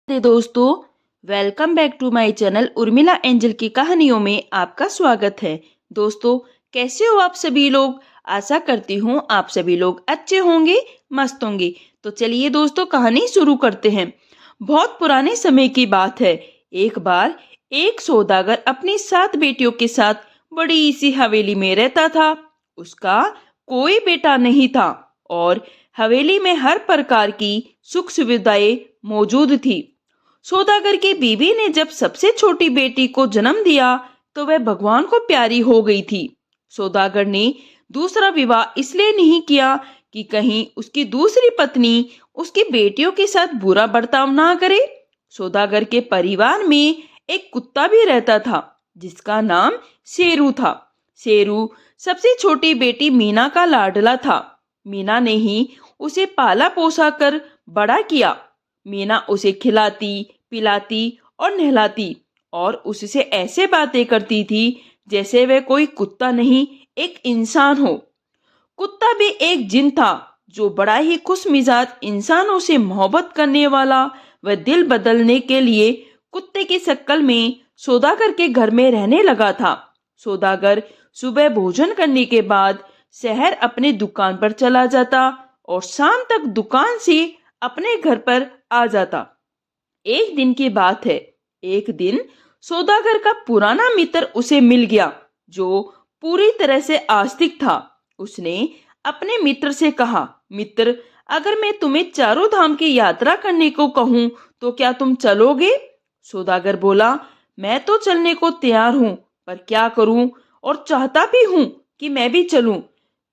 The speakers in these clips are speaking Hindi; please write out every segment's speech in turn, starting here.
दोस्तों, welcome back to my channel Urmila angel की कहानियों में आपका स्वागत है। दोस्तों, कैसे हो आप सभी लोग? आशा करती हूँ आप सभी लोग अच्छे होंगे, मस्त होंगे। तो चलिए दोस्तों, कहानी शुरू करते हैं। बहुत पुराने समय की बात है। एक बार एक सौदागर अपनी 7 बेटियों के साथ बड़ी सी हवेली में रहता था। उसका कोई बेटा नहीं था और हवेली में हर प्रकार की सुख सुविधाएं मौजूद थी। सौदागर की बीवी ने जब सबसे छोटी बेटी को जन्म दिया तो वह भगवान को प्यारी हो गई थी। सौदागर ने दूसरा विवाह इसलिए नहीं किया कि कहीं उसकी दूसरी पत्नी उसकी बेटियों के साथ बुरा बर्ताव ना करे। सौदागर के परिवार में एक कुत्ता भी रहता था जिसका नाम शेरू था। शेरू सबसे छोटी बेटी मीना का लाडला था। मीना ने ही उसे पाला पोसा कर बड़ा किया। मीना उसे खिलाती, पिलाती और नहलाती और उससे ऐसे बातें करती थी जैसे वह कोई कुत्ता नहीं, एक इंसान हो। कुत्ता भी एक जिन था जो बड़ा ही खुश मिजाज, इंसानों से मोहब्बत करने वाला। वह दिल बदलने के लिए कुत्ते की शक्ल में सौदागर के घर में रहने लगा था। सौदागर सुबह भोजन करने के बाद शहर अपने दुकान पर चला जाता और शाम तक दुकान से अपने घर पर आ जाता। एक दिन की बात है। एक दिन सौदागर का पुराना मित्र उसे मिल गया जो पूरी तरह से आस्तिक था। उसने अपने मित्र से कहा, मित्र, अगर मैं तुम्हें चारों धाम की यात्रा करने को कहूँ तो क्या तुम चलोगे? सौदागर बोला, मैं तो चलने को तैयार हूँ, पर क्या करूँ, और चाहता भी हूँ कि मैं भी चलूं।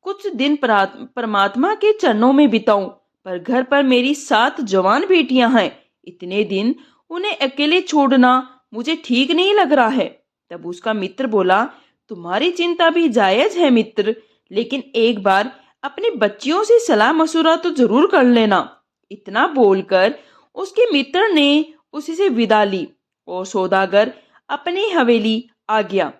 कुछ दिन परमात्मा के चरणों में बिताऊं, पर घर पर मेरी 7 जवान बेटियां हैं। इतने दिन उन्हें अकेले छोड़ना मुझे ठीक नहीं लग रहा है। तब उसका मित्र बोला, तुम्हारी चिंता भी जायज है मित्र, लेकिन एक बार अपनी बच्चियों से सलाह मशुरा तो जरूर कर लेना। इतना बोलकर उसके मित्र ने उससे विदा ली और सौदागर अपनी हवेली आ गया।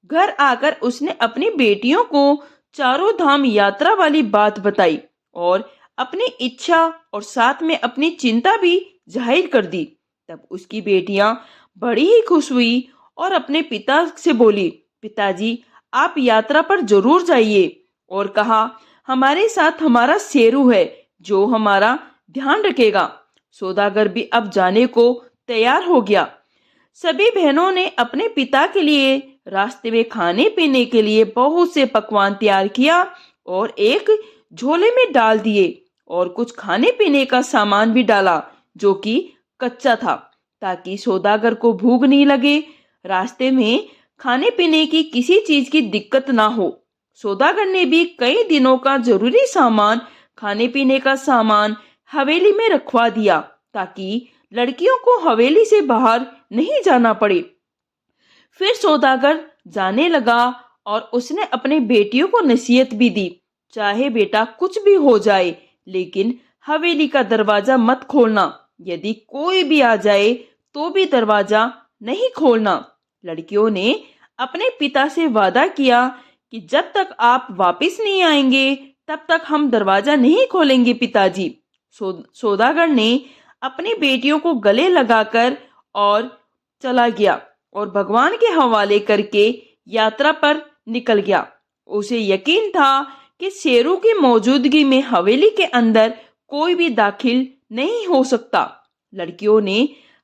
घर आकर उसने अपनी बेटियों को चारों धाम यात्रा वाली बात बताई और अपनी इच्छा और साथ में अपनी चिंता भी जाहिर कर दी। तब उसकी बेटियां बड़ी ही खुश हुई और अपने पिता से बोली, पिताजी, आप यात्रा पर जरूर जाइए। और कहा, हमारे साथ हमारा शेरू है जो हमारा ध्यान रखेगा। सौदागर भी अब जाने को तैयार हो गया। सभी बहनों ने अपने पिता के लिए रास्ते में खाने पीने के लिए बहुत से पकवान तैयार किया और एक झोले में डाल दिए और कुछ खाने पीने का सामान भी डाला जो कि कच्चा था, ताकि सौदागर को भूख नहीं लगे, रास्ते में खाने पीने की किसी चीज की दिक्कत ना हो। सौदागर ने भी कई दिनों का जरूरी सामान, खाने पीने का सामान हवेली में रखवा दिया ताकि लड़कियों को हवेली से बाहर नहीं जाना पड़े। फिर सौदागर जाने लगा और उसने अपने बेटियों को नसीहत भी दी, चाहे बेटा कुछ भी हो जाए, लेकिन हवेली का दरवाजा मत खोलना। यदि कोई भी आ जाए तो भी दरवाजा नहीं खोलना। लड़कियों ने अपने पिता से वादा किया कि जब तक आप वापस नहीं आएंगे तब तक हम दरवाजा नहीं खोलेंगे पिताजी। सौदागर ने अपनी बेटियों को गले लगाकर और चला गया और भगवान के हवाले करके यात्रा पर निकल गया। उसे यकीन था कि शेरू की मौजूदगी में हवेली के अंदर कोई भी दाखिल नहीं हो सकता। लड़कियों ने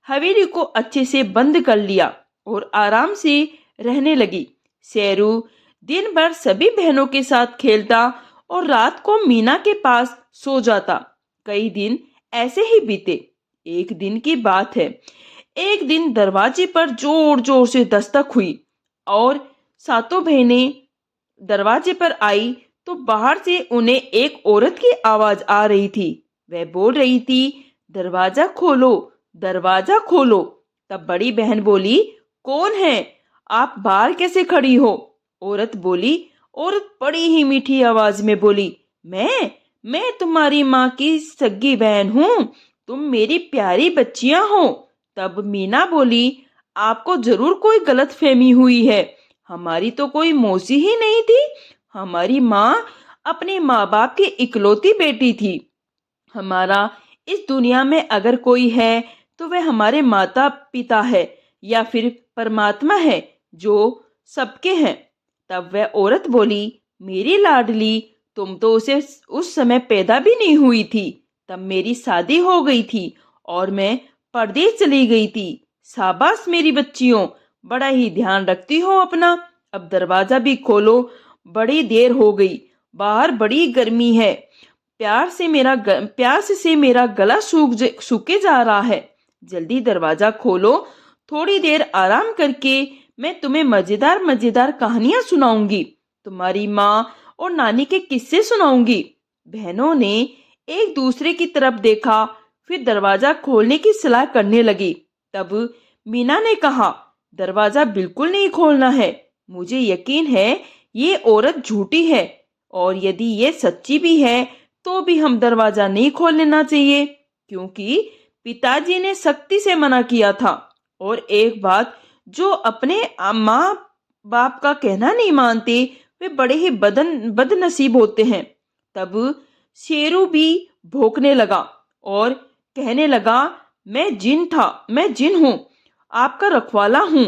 हवेली को अच्छे से बंद कर लिया और आराम से रहने लगी। शेरू दिन भर सभी बहनों के साथ खेलता और रात को मीना के पास सो जाता। कई दिन ऐसे ही बीते। एक दिन की बात है। एक दिन दरवाजे पर जोर जोर से दस्तक हुई और सातों बहनें दरवाजे पर आई तो बाहर से उन्हें एक औरत की आवाज आ रही थी। वह बोल रही थी, दरवाजा खोलो, दरवाजा खोलो। तब बड़ी बहन बोली, कौन है? आप बाहर कैसे खड़ी हो? औरत बोली। औरत बड़ी ही मीठी आवाज में बोली, मैं तुम्हारी माँ की सगी बहन हूँ। तुम मेरी प्यारी बच्चियां हो। तब मीना बोली, आपको जरूर कोई गलतफहमी हुई है। हमारी तो कोई मौसी ही नहीं थी। हमारी माँ अपने माँ बाप की इकलौती बेटी थी। हमारा इस दुनिया में अगर कोई है तो वह हमारे माता पिता है या फिर परमात्मा है जो सबके हैं। तब वह औरत बोली, मेरी लाडली, तुम तो उसे उस समय पैदा भी नहीं हुई थी। तब मेरी शादी हो गई थी और मैं परदेश चली गई थी। शाबाश मेरी बच्चियों, बड़ा ही ध्यान रखती हो अपना। अब दरवाजा भी खोलो, बड़ी देर हो गई, बाहर बड़ी गर्मी है। प्यास से मेरा गला सूखे जा रहा है। जल्दी दरवाजा खोलो, थोड़ी देर आराम करके मैं तुम्हें मजेदार मजेदार कहानियां सुनाऊंगी। तुम्हारी माँ और नानी के किस्से सुनाऊंगी। बहनों ने एक दूसरे की तरफ देखा, फिर दरवाजा खोलने की सलाह करने लगी। तब मीना ने कहा, दरवाजा बिल्कुल नहीं खोलना है। मुझे यकीन है ये औरत झूठी है, और यदि ये सच्ची भी है तो भी हम दरवाजा नहीं खोल लेना चाहिए, क्योंकि पिताजी ने सख्ती से मना किया था। और एक बात, जो अपने माँ बाप का कहना नहीं मानते वे बड़े ही बदनसीब होते हैं। तब शेरू भी भौंकने लगा और कहने लगा, मैं जिन हूँ, आपका रखवाला हूँ।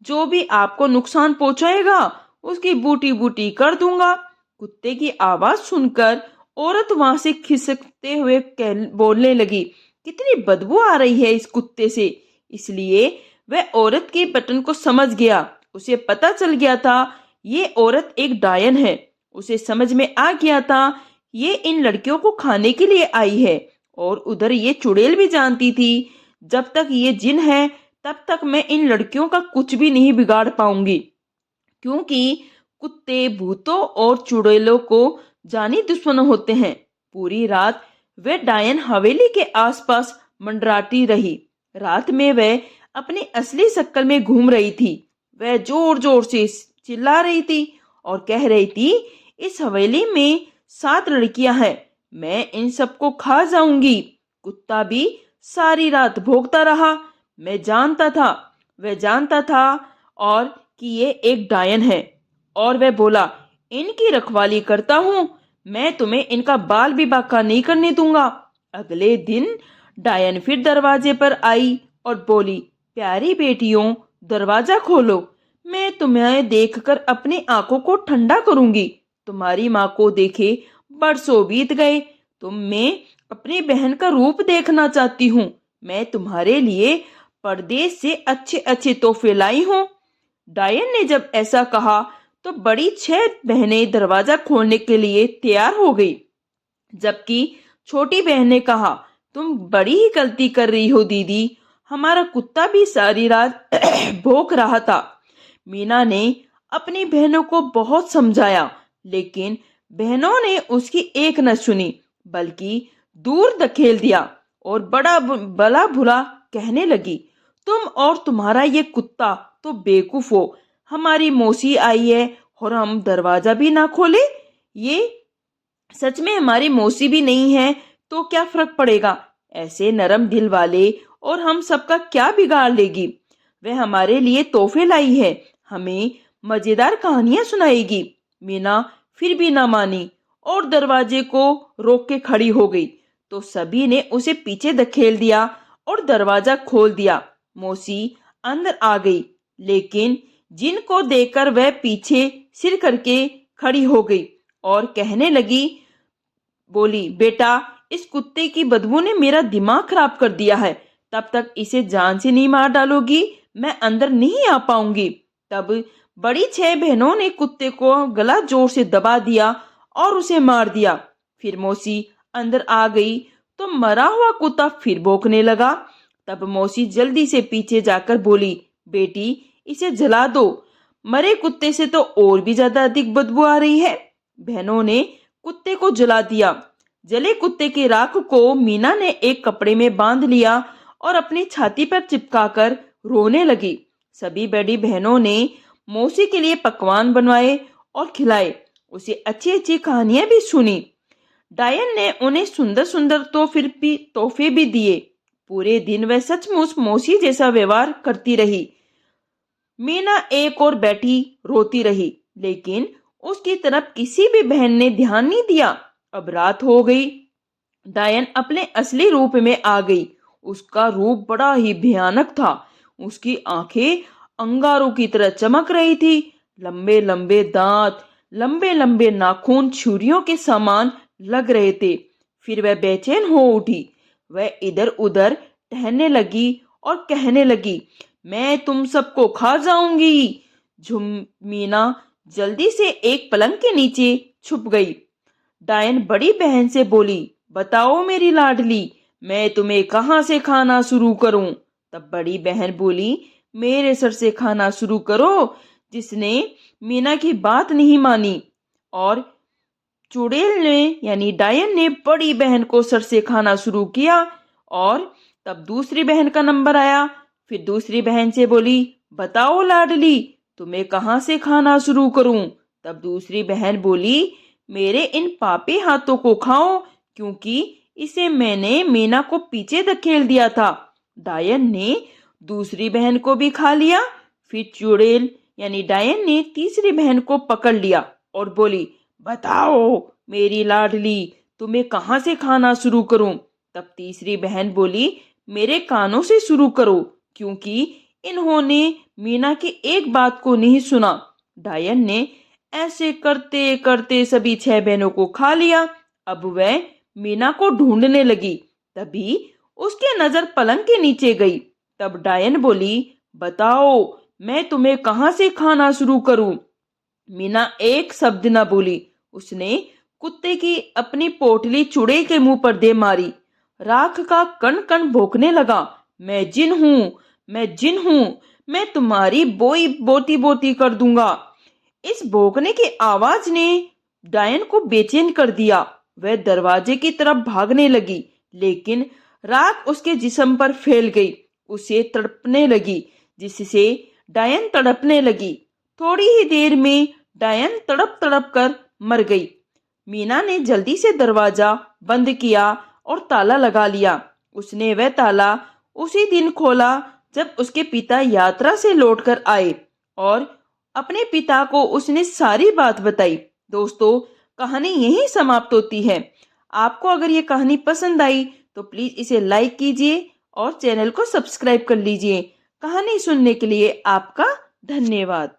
जो भी आपको नुकसान पहुंचाएगा उसकी बूटी बूटी कर दूंगा। कुत्ते की आवाज सुनकर औरत वहां से खिसकते हुए बोलने लगी, कितनी बदबू आ रही है इस कुत्ते से। इसलिए वह औरत के बटन को समझ गया। उसे पता चल गया था ये औरत एक डायन है। उसे समझ में आ गया था ये इन लड़कियों को खाने के लिए आई है। और उधर ये चुड़ैल भी जानती थी, जब तक ये जिन है तब तक मैं इन लड़कियों का कुछ भी नहीं बिगाड़ पाऊंगी, क्योंकि कुत्ते भूतों और चुड़ैलों को जानी दुश्मन होते हैं। पूरी रात वह डायन हवेली के आसपास मंडराती रही। रात में वह अपनी असली शक्ल में घूम रही थी। वह जोर जोर से चिल्ला रही थी और कह रही थी, इस हवेली में 7 लड़कियां हैं, मैं इन सबको खा जाऊंगी। कुत्ता भी सारी रात भौंकता रहा। वह जानता था और कि ये एक डायन है। और वह बोला, इनकी रखवाली करता हूँ, मैं तुम्हें इनका बाल भी बांका नहीं करने दूंगा। अगले दिन डायन फिर दरवाजे पर आई और बोली, प्यारी बेटियों, दरवाजा खोलो, मैं तुम्हें देखकर अपनी आंखों को ठंडा करूंगी। तुम्हारी माँ को देखे बरसों बीत गए, मैं अपनी बहन का रूप देखना चाहती हूँ। मैं तुम्हारे लिए परदेश से अच्छे अच्छे तोहफे लाई हूँ। डायन ने जब ऐसा कहा तो बड़ी 6 बहनें दरवाजा खोलने के लिए तैयार हो गई, जबकि छोटी बहन ने कहा, तुम बड़ी ही गलती कर रही हो दीदी, हमारा कुत्ता भी सारी रात भौंक रहा था। मीना ने अपनी बहनों को बहुत समझाया, लेकिन बहनों ने उसकी एक न सुनी, बल्कि दूर धकेल दिया और बड़ा बुरा कहने लगी, तुम और तुम्हारा ये कुत्ता तो बेवकूफ हो। हमारी मौसी आई है और हम दरवाजा भी ना खोले। ये सच में हमारी मौसी भी नहीं है तो क्या फर्क पड़ेगा, ऐसे नरम दिल वाले, और हम सबका क्या बिगाड़ लेगी। वह हमारे लिए तोहफे लाई है, हमें मजेदार कहानियां सुनाएगी। मीना फिर भी ना मानी और दरवाजे को रोक के खड़ी हो गई। तो सभी ने उसे पीछे धकेल दिया और दरवाजा खोल दिया। मौसी अंदर आ गई, लेकिन जिन को देखकर वह पीछे सिर करके खड़ी हो गई और कहने लगी, बोली, बेटा, इस कुत्ते की बदबू ने मेरा दिमाग खराब कर दिया है। तब तक इसे जान से नहीं मार डालोगी, मैं अंदर नहीं आ पाऊंगी। तब बड़ी 6 बहनों ने कुत्ते को गला जोर से दबा दिया और उसे मार दिया। फिर मौसी अंदर आ गई तो मरा हुआ कुत्ता फिर भौंकने लगा। तब मौसी जल्दी से पीछे जाकर बोली, बेटी, इसे जला दो, मरे कुत्ते से तो और भी ज्यादा अधिक बदबू आ रही है। बहनों ने कुत्ते को जला दिया। जले कुत्ते की राख को मीना ने एक कपड़े में बांध लिया और अपनी छाती पर चिपकाकर रोने लगी। सभी बड़ी बहनों ने मौसी के लिए पकवान बनवाए और खिलाए, उसे अच्छी अच्छी कहानियां भी सुनी। डायन ने उन्हें सुंदर सुंदर तोहफे भी दिए। पूरे दिन वह सचमुच मौसी जैसा व्यवहार करती रही। मीना एक और बैठी रोती रही, लेकिन उसकी तरफ किसी भी बहन ने ध्यान नहीं दिया। अब रात हो गई। डायन अपने असली रूप में आ गई उसका रूप बड़ा ही भयानक था। उसकी आंखें अंगारों की तरह चमक रही थी। लंबे लंबे दांत, लंबे लंबे नाखून छुरियों के समान लग रहे थे। फिर वह बेचैन हो उठी। वह इधर उधर टहलने लगी और कहने लगी, मैं तुम सबको खा जाऊंगी। मीना जल्दी से एक पलंग के नीचे छुप गई। डायन बड़ी बहन से बोली, बताओ मेरी लाडली, मैं तुम्हें कहाँ से खाना शुरू करूं? तब बड़ी बहन बोली, मेरे सर से खाना शुरू करो। जिसने मीना की बात नहीं मानी और चुड़ैल ने यानी डायन ने बड़ी बहन को सर से खाना शुरू किया। और तब दूसरी बहन का नंबर आया। फिर दूसरी बहन से बोली, बताओ लाडली, तुम्हें कहाँ से खाना शुरू करूं? तब दूसरी बहन बोली, मेरे इन पापी हाथों को खाओ, क्योंकि इसे मैंने मीना को पीछे धकेल दिया था। डायन ने दूसरी बहन को भी खा लिया। फिर चुड़ैल यानी डायन ने तीसरी बहन को पकड़ लिया और बोली, बताओ मेरी लाडली, तुम्हें कहाँ से खाना शुरू करूं? तब तीसरी बहन बोली, मेरे कानों से शुरू करो, क्योंकि इन्होंने मीना की एक बात को नहीं सुना। डायन ने ऐसे करते करते सभी 6 बहनों को खा लिया। अब वह मीना को ढूंढने लगी। तभी उसकी नजर पलंग के नीचे गई। तब डायन बोली, बताओ मैं तुम्हें कहाँ से खाना शुरू करूं? मीना एक शब्द न बोली। उसने कुत्ते की अपनी पोटली चुड़ैल के मुंह पर दे मारी। राख का कण कण भौंकने लगा, मैं जिन हूँ, मैं जिन हूँ, मैं तुम्हारी बोई बोती बोती कर दूंगा। इस भौंकने की आवाज ने डायन को बेचैन कर दिया। वह दरवाजे की तरफ भागने लगी, लेकिन राख उसके जिस्म पर फैल गई, उसे तड़पने लगी, जिससे डायन तड़पने लगी। थोड़ी ही देर में डायन तड़प तड़प कर मर गई। मीना ने जल्दी से दरवाजा बंद किया और ताला लगा लिया। उसने वह ताला उसी दिन खोला जब उसके पिता यात्रा से लौटकर आए और अपने पिता को उसने सारी बात बताई। दोस्तों, कहानी यहीं समाप्त होती है। आपको अगर ये कहानी पसंद आई तो प्लीज इसे लाइक कीजिए और चैनल को सब्सक्राइब कर लीजिए। कहानी सुनने के लिए आपका धन्यवाद।